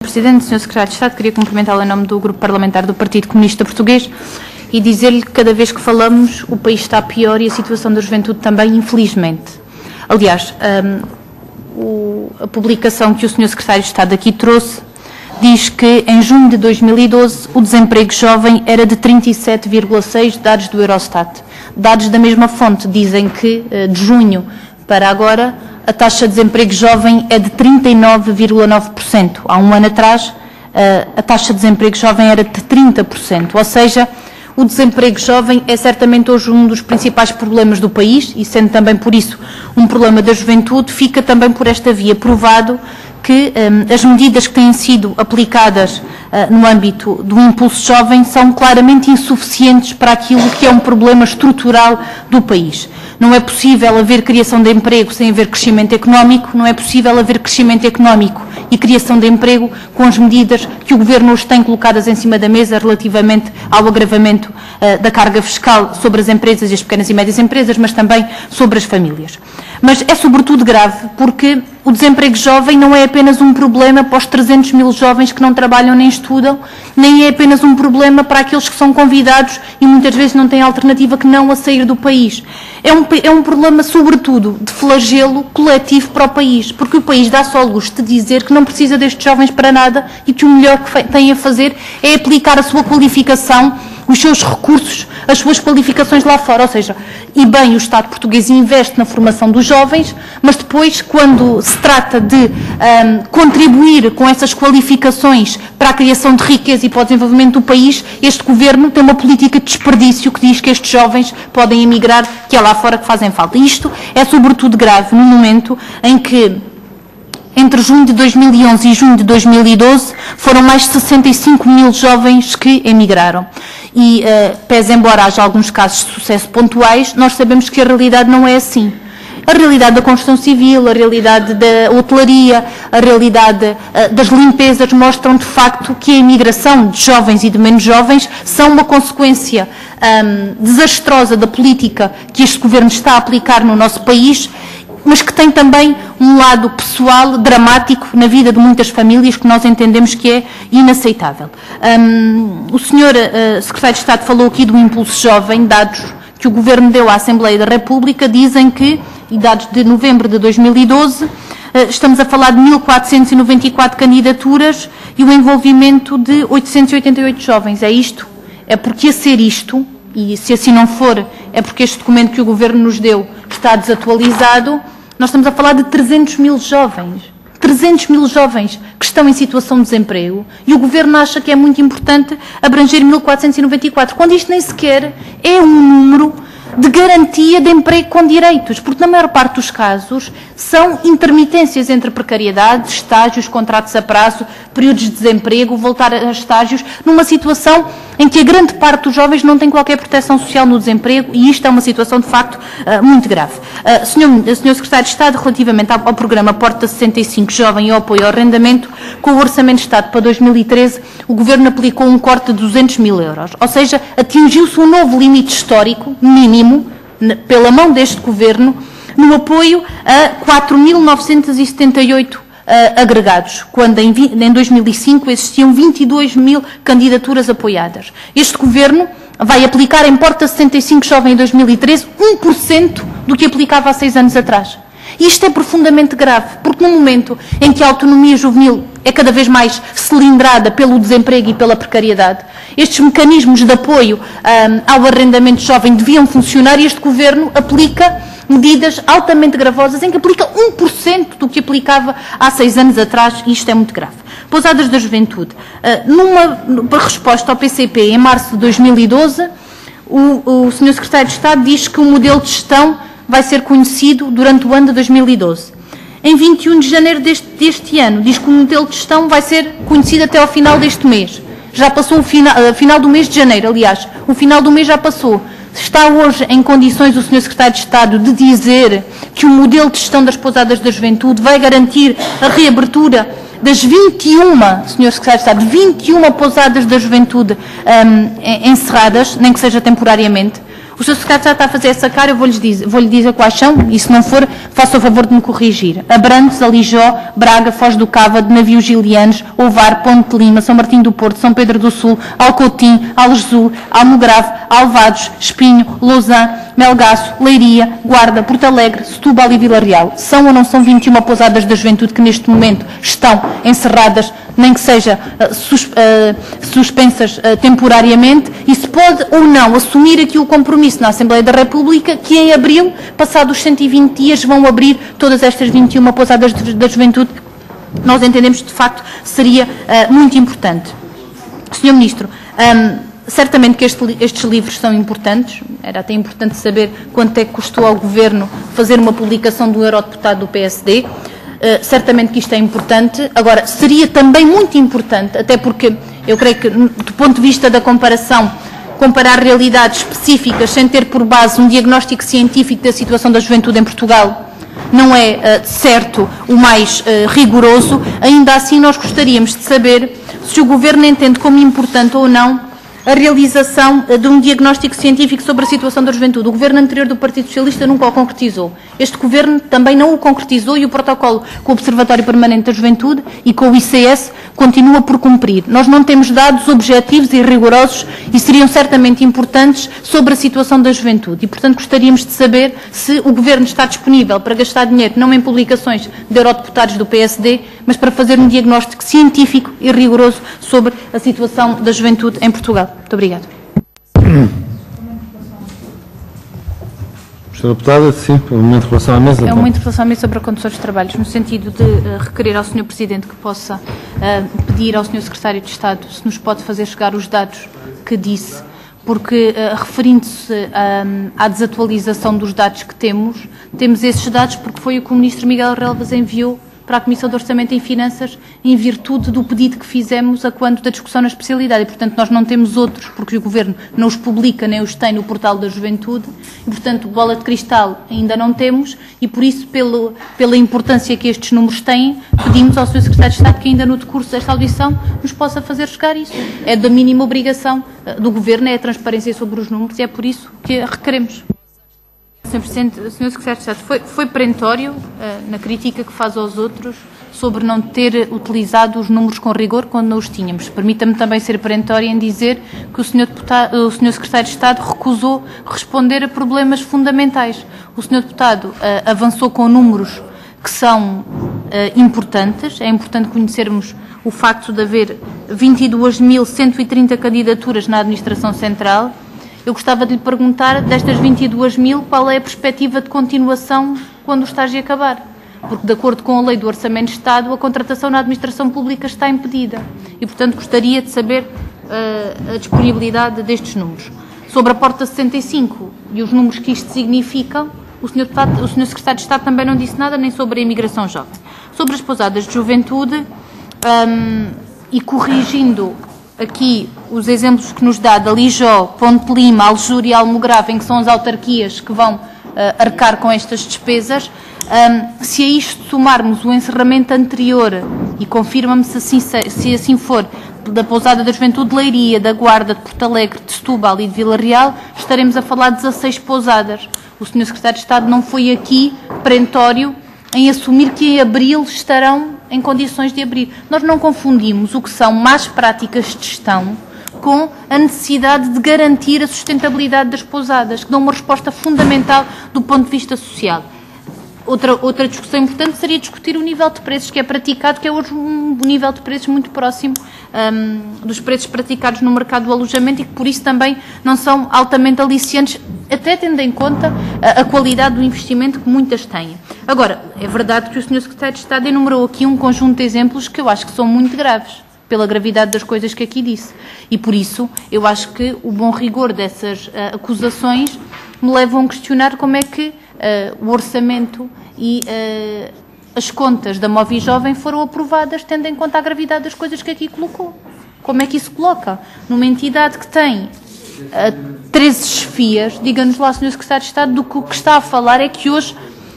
Presidente, Sr. Secretário de Estado, queria cumprimentá-lo em nome do Grupo Parlamentar do Partido Comunista Português e dizer-lhe que cada vez que falamos o país está pior e a situação da juventude também, infelizmente. Aliás, a publicação que o Sr. Secretário de Estado aqui trouxe diz que em junho de 2012 o desemprego jovem era de 37,6, dados do Eurostat. Dados da mesma fonte dizem que de junho para agora a taxa de desemprego jovem é de 39,9%. Há um ano atrás a taxa de desemprego jovem era de 30%, ou seja, o desemprego jovem é certamente hoje um dos principais problemas do país e, sendo também por isso um problema da juventude, fica também por esta via provado que as medidas que têm sido aplicadas no âmbito do impulso jovem são claramente insuficientes para aquilo que é um problema estrutural do país. Não é possível haver criação de emprego sem haver crescimento económico, não é possível haver crescimento económico e criação de emprego com as medidas que o Governo hoje tem colocadas em cima da mesa relativamente ao agravamento da carga fiscal sobre as empresas e as pequenas e médias empresas, mas também sobre as famílias. Mas é sobretudo grave porque o desemprego jovem não é apenas um problema para os 300 mil jovens que não trabalham nem estudam, nem é apenas um problema para aqueles que são convidados e muitas vezes não têm alternativa que não a sair do país. É um problema, sobretudo, de flagelo coletivo para o país, porque o país dá só ao luxo de dizer que não precisa destes jovens para nada e que o melhor que tem a fazer é aplicar a sua qualificação, os seus recursos, as suas qualificações lá fora, ou seja, e bem o Estado português investe na formação dos jovens, mas depois, quando se trata de contribuir com essas qualificações para a criação de riqueza e para o desenvolvimento do país, este Governo tem uma política de desperdício que diz que estes jovens podem emigrar, que é lá fora que fazem falta. E isto é sobretudo grave no momento em que entre junho de 2011 e junho de 2012 foram mais de 65 mil jovens que emigraram. E, pese embora haja alguns casos de sucesso pontuais, nós sabemos que a realidade não é assim. A realidade da construção civil, a realidade da hotelaria, a realidade das limpezas mostram de facto que a imigração de jovens e de menos jovens são uma consequência desastrosa da política que este Governo está a aplicar no nosso país, mas que tem também um lado pessoal dramático na vida de muitas famílias que nós entendemos que é inaceitável. O Sr. Secretário de Estado falou aqui do impulso jovem, dados que o Governo deu à Assembleia da República, dizem que, e dados de novembro de 2012, estamos a falar de 1.494 candidaturas e o envolvimento de 888 jovens. É isto? É porque a ser isto, e se assim não for, é porque este documento que o Governo nos deu está desatualizado, nós estamos a falar de 300 mil jovens. 300 mil jovens que estão em situação de desemprego e o Governo acha que é muito importante abranger 1.494, quando isto nem sequer é um número de garantia de emprego com direitos, porque na maior parte dos casos são intermitências entre precariedade, estágios, contratos a prazo, períodos de desemprego, voltar a estágios, numa situação em que a grande parte dos jovens não tem qualquer proteção social no desemprego e isto é uma situação de facto muito grave. Senhor Secretário de Estado, relativamente ao programa Porta 65 Jovem e ao apoio ao arrendamento, com o Orçamento de Estado para 2013, o Governo aplicou um corte de 200 mil euros, ou seja, atingiu-se um novo limite histórico, mínimo, pela mão deste Governo, no apoio a 4.978 agregados, quando em 2005 existiam 22 mil candidaturas apoiadas. Este Governo vai aplicar em Porta 65 Jovem em 2013 1% do que aplicava há 6 anos atrás. E isto é profundamente grave, porque no momento em que a autonomia juvenil é cada vez mais cilindrada pelo desemprego e pela precariedade, estes mecanismos de apoio ao arrendamento jovem deviam funcionar e este Governo aplica medidas altamente gravosas em que aplica 1% do que aplicava há 6 anos atrás e isto é muito grave. Pousadas da Juventude. Numa resposta ao PCP em março de 2012, o Sr. Secretário de Estado diz que o modelo de gestão vai ser conhecido durante o ano de 2012. Em 21 de janeiro deste ano, diz que o modelo de gestão vai ser conhecido até ao final deste mês. Já passou o final do mês de janeiro, aliás, o final do mês já passou. Está hoje em condições o Sr. Secretário de Estado de dizer que o modelo de gestão das pousadas da juventude vai garantir a reabertura das 21, Sr. Secretário de Estado, 21 pousadas da juventude encerradas, nem que seja temporariamente? O Sr. Secretário já está a fazer essa cara, eu vou-lhe dizer quais são, e se não for, faça o favor de me corrigir. Abrantes, Alijó, Braga, Foz do Cava, de Navios Gilianos, Ovar, Ponte de Lima, São Martinho do Porto, São Pedro do Sul, Alcoutim, Algesur, Almograve, Alvados, Espinho, Lousã, Melgaço, Leiria, Guarda, Porto Alegre, Setúbal e Vila Real. São ou não são 21 pousadas da juventude que neste momento estão encerradas, nem que seja suspensas temporariamente, e se pode ou não assumir aqui o compromisso na Assembleia da República que em abril, passados 120 dias, vão abrir todas estas 21 pousadas da juventude. Nós entendemos que de facto seria muito importante. Sr. Ministro, certamente que estes livros são importantes, era até importante saber quanto é que custou ao Governo fazer uma publicação do eurodeputado do PSD, certamente que isto é importante. Agora, seria também muito importante, até porque eu creio que, do ponto de vista da comparação, comparar realidades específicas sem ter por base um diagnóstico científico da situação da juventude em Portugal não é, de certo, o mais rigoroso. Ainda assim, nós gostaríamos de saber se o Governo entende como importante ou não a realização de um diagnóstico científico sobre a situação da juventude. O Governo anterior do Partido Socialista nunca o concretizou. Este Governo também não o concretizou e o protocolo com o Observatório Permanente da Juventude e com o ICS continua por cumprir. Nós não temos dados objetivos e rigorosos e seriam certamente importantes sobre a situação da juventude. E, portanto, gostaríamos de saber se o Governo está disponível para gastar dinheiro não em publicações de eurodeputados do PSD, mas para fazer um diagnóstico científico e rigoroso sobre a situação da juventude em Portugal. Muito obrigada. Sra. Deputada, sim, um momento de relação à mesa. É um momento de relação à mesa sobre a condução dos trabalhos, no sentido de requerer ao Sr. Presidente que possa pedir ao Sr. Secretário de Estado se nos pode fazer chegar os dados que disse, porque referindo-se à desatualização dos dados que temos esses dados porque foi o que o Ministro Miguel Relvas enviou para a Comissão de Orçamento e Finanças em virtude do pedido que fizemos a quando da discussão na especialidade. E, portanto, nós não temos outros, porque o Governo não os publica nem os tem no portal da Juventude. E, portanto, bola de cristal ainda não temos e, por isso, pela importância que estes números têm, pedimos ao Sr. Secretário de Estado que ainda no decurso desta audição nos possa fazer chegar isso. É da mínima obrigação do Governo, é a transparência sobre os números e é por isso que a requeremos. Sr. Presidente, Sr. Secretário de Estado, foi perentório na crítica que faz aos outros sobre não ter utilizado os números com rigor quando não os tínhamos. Permita-me também ser perentório em dizer que o Sr. Secretário de Estado recusou responder a problemas fundamentais. O Sr. Deputado avançou com números que são importantes. É importante conhecermos o facto de haver 22.130 candidaturas na Administração Central. Eu gostava de lhe perguntar, destas 22.000, qual é a perspectiva de continuação quando o estágio acabar? Porque, de acordo com a Lei do Orçamento de Estado, a contratação na administração pública está impedida. E, portanto, gostaria de saber a disponibilidade destes números. Sobre a Porta 65 e os números que isto significam, o Sr. Secretário de Estado também não disse nada, nem sobre a imigração jovem. Sobre as pousadas de juventude, e corrigindo aqui os exemplos que nos dá de Alijó, Ponte de Lima, Aljur e Almograve, em que são as autarquias que vão arcar com estas despesas, se a isto somarmos o encerramento anterior, e confirma-me se assim for, da Pousada da Juventude de Leiria, da Guarda, de Porto Alegre, de Setúbal e de Vila Real, estaremos a falar de 16 pousadas. O Sr. Secretário de Estado não foi aqui perentório em assumir que em abril estarão em condições de abrir. Nós não confundimos o que são más práticas de gestão com a necessidade de garantir a sustentabilidade das pousadas, que dão uma resposta fundamental do ponto de vista social. Outra discussão importante seria discutir o nível de preços que é praticado, que é hoje um nível de preços muito próximo dos preços praticados no mercado do alojamento e que por isso também não são altamente aliciantes, até tendo em conta a qualidade do investimento que muitas têm. Agora, é verdade que o Sr. Secretário de Estado enumerou aqui um conjunto de exemplos que eu acho que são muito graves, pela gravidade das coisas que aqui disse. E por isso, eu acho que o bom rigor dessas acusações me levam a questionar como é que o orçamento e as contas da Movi Jovem foram aprovadas tendo em conta a gravidade das coisas que aqui colocou. Como é que isso coloca? Numa entidade que tem 13 chefias, diga-nos lá, Sr. Secretário de Estado, do que o que está a falar é que hoje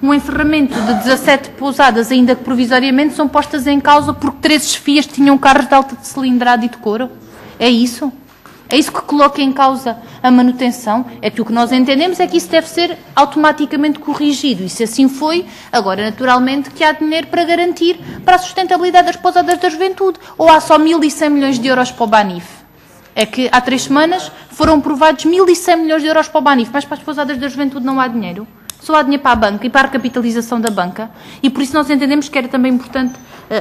um encerramento de 17 pousadas, ainda que provisoriamente, são postas em causa porque 13 chefias tinham carros de alta cilindrada e de couro. É isso? É isso que coloca em causa a manutenção, é que o que nós entendemos é que isso deve ser automaticamente corrigido, e se assim foi, agora naturalmente que há dinheiro para garantir para a sustentabilidade das pousadas da juventude, ou há só 1.100 milhões de euros para o Banif? É que há 3 semanas foram aprovados 1.100 milhões de euros para o Banif, mas para as pousadas da juventude não há dinheiro. Só há dinheiro para a banca e para a recapitalização da banca, e por isso nós entendemos que era também importante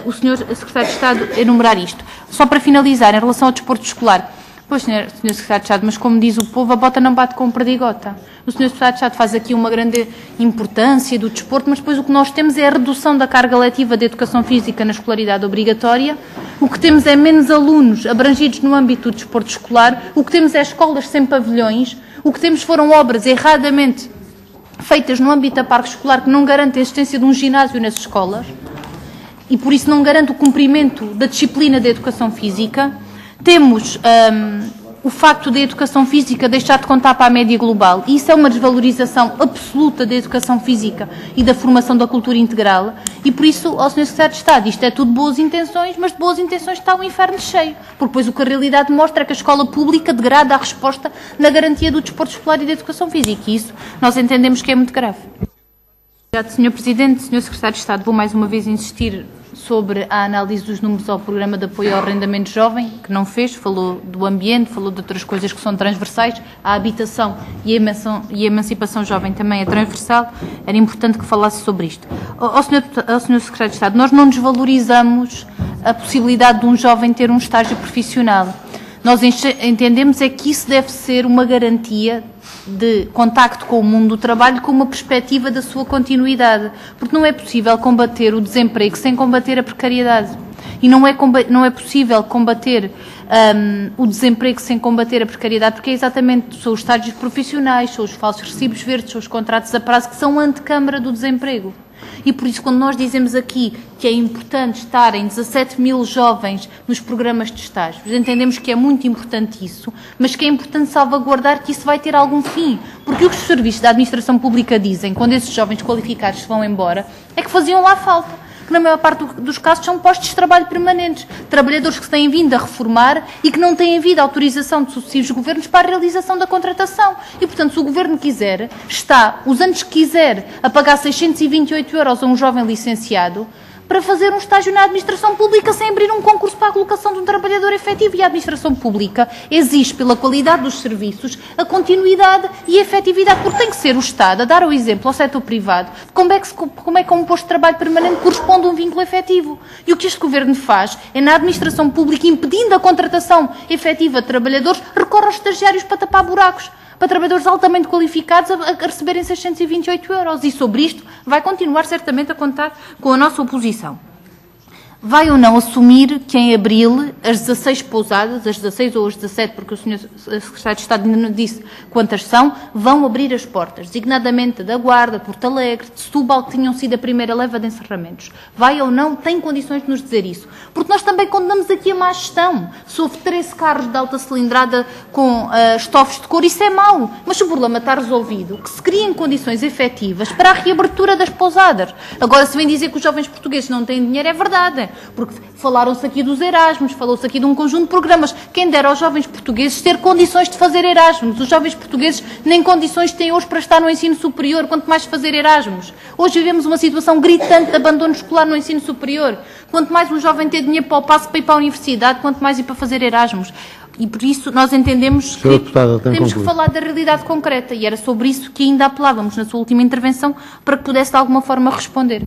o Sr. Secretário de Estado enumerar isto. Só para finalizar, em relação ao desporto escolar, pois, Sr. Secretário de Estado, mas como diz o povo, a bota não bate com perdigota. O Sr. Secretário de Estado faz aqui uma grande importância do desporto, mas depois o que nós temos é a redução da carga letiva da educação física na escolaridade obrigatória, o que temos é menos alunos abrangidos no âmbito do desporto escolar, o que temos é escolas sem pavilhões, o que temos foram obras erradamente feitas no âmbito da parque escolar que não garante a existência de um ginásio nas escolas e por isso não garante o cumprimento da disciplina da educação física. Temos o facto da educação física deixar de contar para a média global, e isso é uma desvalorização absoluta da educação física e da formação da cultura integral, e por isso, ao Sr. Secretário de Estado, isto é tudo boas intenções, mas de boas intenções está o inferno cheio, porque depois o que a realidade mostra é que a escola pública degrada a resposta na garantia do desporto escolar e da educação física, e isso nós entendemos que é muito grave. Obrigado, Sr. Presidente. Sr. Secretário de Estado, vou mais uma vez insistir sobre a análise dos números ao Programa de Apoio ao Arrendamento Jovem, que não fez, falou do ambiente, falou de outras coisas que são transversais, a habitação e a emancipação jovem também é transversal, era importante que falasse sobre isto. Ao Sr. Secretário de Estado, nós não desvalorizamos a possibilidade de um jovem ter um estágio profissional. Nós entendemos é que isso deve ser uma garantia de contacto com o mundo do trabalho com uma perspectiva da sua continuidade, porque não é possível combater o desemprego sem combater a precariedade. E não é possível combater o desemprego sem combater a precariedade, porque é exatamente, são os estágios profissionais, são os falsos recibos verdes, são os contratos a prazo que são a antecâmara do desemprego. E por isso, quando nós dizemos aqui que é importante estarem 17 mil jovens nos programas de estágios, entendemos que é muito importante isso, mas que é importante salvaguardar que isso vai ter algum fim. Porque o que os serviços da administração pública dizem, quando esses jovens qualificados se vão embora, é que faziam lá falta. Que na maior parte dos casos são postos de trabalho permanentes, trabalhadores que se têm vindo a reformar e que não têm havido autorização de sucessivos governos para a realização da contratação. E, portanto, se o governo quiser, está, os anos que quiser, a pagar 628 euros a um jovem licenciado para fazer um estágio na administração pública sem abrir um concurso para a colocação de um trabalhador efetivo. E a administração pública exige, pela qualidade dos serviços, a continuidade e a efetividade, porque tem que ser o Estado a dar o exemplo ao setor privado de como é que um posto de trabalho permanente corresponde a um vínculo efetivo. E o que este Governo faz é, na administração pública, impedindo a contratação efetiva de trabalhadores, recorre aos estagiários para tapar buracos, para trabalhadores altamente qualificados a receberem 628 euros. E sobre isto vai continuar certamente a contar com a nossa oposição. Vai ou não assumir que em abril as 16 pousadas, as 16 ou as 17, porque o Sr. Secretário de Estado ainda não disse quantas são, vão abrir as portas, designadamente da Guarda, Porto Alegre, de Setúbal, que tinham sido a primeira leva de encerramentos. Vai ou não, tem condições de nos dizer isso. Porque nós também condenamos aqui a má gestão. Se houve 13 carros de alta cilindrada com estofos de cor, isso é mau. Mas se o problema está resolvido, que se criem condições efetivas para a reabertura das pousadas. Agora, se vem dizer que os jovens portugueses não têm dinheiro, é verdade. Porque falaram-se aqui dos Erasmus, falou-se aqui de um conjunto de programas. Quem dera aos jovens portugueses ter condições de fazer Erasmus. Os jovens portugueses nem condições têm hoje para estar no ensino superior, quanto mais fazer Erasmus. Hoje vivemos uma situação gritante de abandono escolar no ensino superior. Quanto mais um jovem ter dinheiro para o passe para ir para a universidade, quanto mais ir para fazer Erasmus. E por isso nós entendemos que temos que falar da realidade concreta. E era sobre isso que ainda apelávamos na sua última intervenção, para que pudesse de alguma forma responder.